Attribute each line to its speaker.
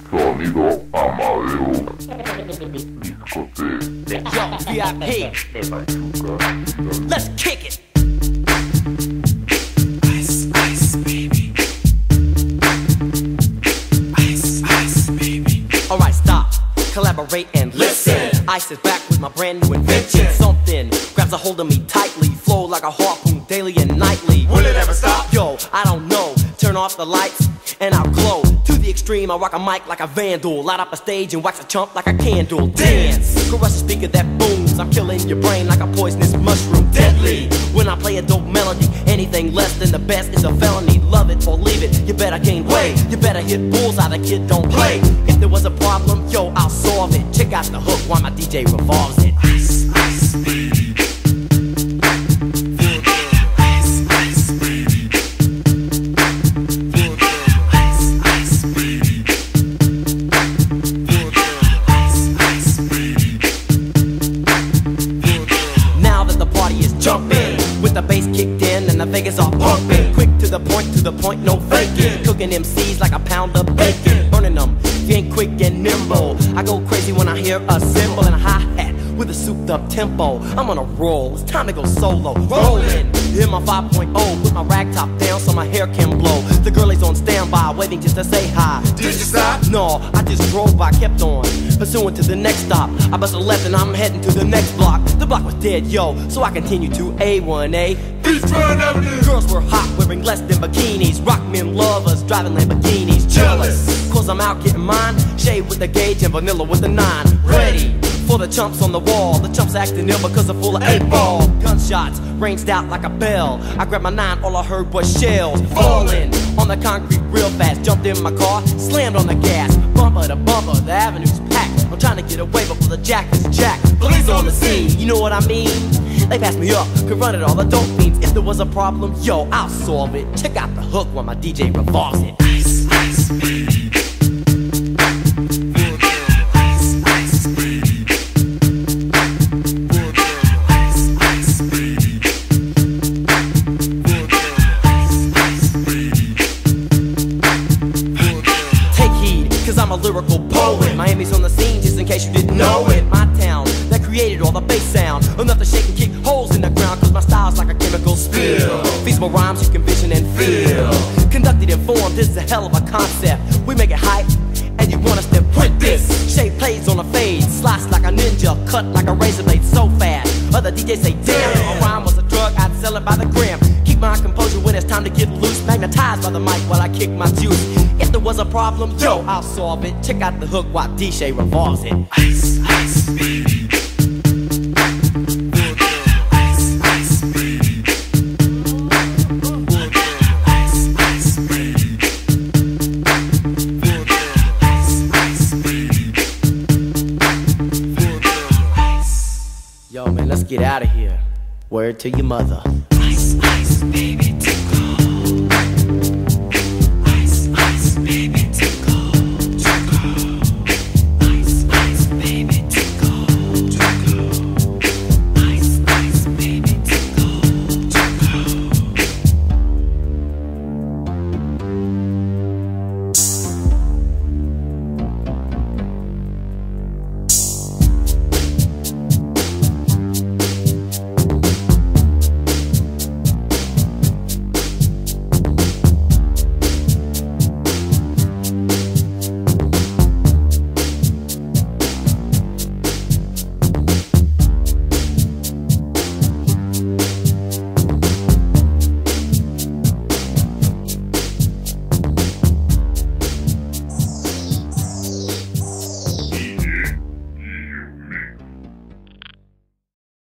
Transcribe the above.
Speaker 1: Sonido Amadeo. Discote.
Speaker 2: Yo, VIP. Let's kick it. Ice, ice, baby. Ice, ice, baby. Alright, stop. Collaborate and listen. Ice is back with my brand new invention. Something grabs a hold of me tightly. Flow like a harpoon daily and nightly. Will it ever stop? Yo, I don't know. Turn off the lights and I'll glow. To the extreme, I rock a mic like a vandal. Light up a stage and wax a chump like a candle. Dance, caress a speaker that booms. I'm killing your brain like a poisonous mushroom. Deadly, when I play a dope melody. Anything less than the best is a felony. Love it or leave it, you better gain weight. You better hit bullseye, the kid don't play. If there was a problem, yo, I'll solve it. Check out the hook while my DJ revolves it. Ice, ice, baby. Jumping with the bass kicked in and the Vegas all pumping. Quick to the point, no faking. Cooking MCs like a pound of bacon. Burning them, if you ain't quick and nimble. I go crazy when I hear a cymbal and a hi-hat with a souped up tempo. I'm on a roll, it's time to go solo. Rolling, hit my 5.0, put my rag top down so my hair can blow. The girlie's on standby, waiting just to say hi. Did you stop? No, I just drove by, kept on pursuing to the next stop. I bust a left and I'm heading to the next block. The block was dead, yo, so I continue to A1A.
Speaker 1: Beachfront Avenue.
Speaker 2: Girls were hot, wearing less than bikinis. Rock men lovers, driving Lamborghinis. Jealous, cause I'm out getting mine. Shade with the gauge and vanilla with the 9. Ready for the chumps on the wall. The chumps acting ill because they're full of 8-ball. Gunshots ranged out like a bell. I grabbed my 9, all I heard was shells falling on the concrete real fast. Jumped in my car, slammed on the gas. Bumper to bumper, the avenue's packed. I'm trying to get away before the jack is jacked. Police on the scene, you know what I mean? They passed me up, could run it all the dope fiends. If there was a problem, yo, I'll solve it. Check out the hook while my DJ revolves it. Ice, ice, baby. I'm a lyrical poet. Miami's on the scene, just in case you didn't know it. My town, that created all the bass sound. Enough to shake and kick holes in the ground, cause my style's like a chemical spill. Feasible rhymes you can vision and feel. Conducted in form, this is a hell of a concept. We make it hype, and you want us to print this. Shape plays on a fade, slice like a ninja, cut like a razor blade so fast. Other DJs say, damn, if a rhyme was a drug, I'd sell it by the gram. Keep my composure when it's time to get loose. Magnetized by the mic while I kick my juice. If there was a problem, yo, I'll solve it. Check out the hook while DJ revolves it. Ice, ice, baby. Ice, ice, baby. Ice, ice, baby. Ice, ice, baby. Yo, man, let's get out of here. Word to your mother.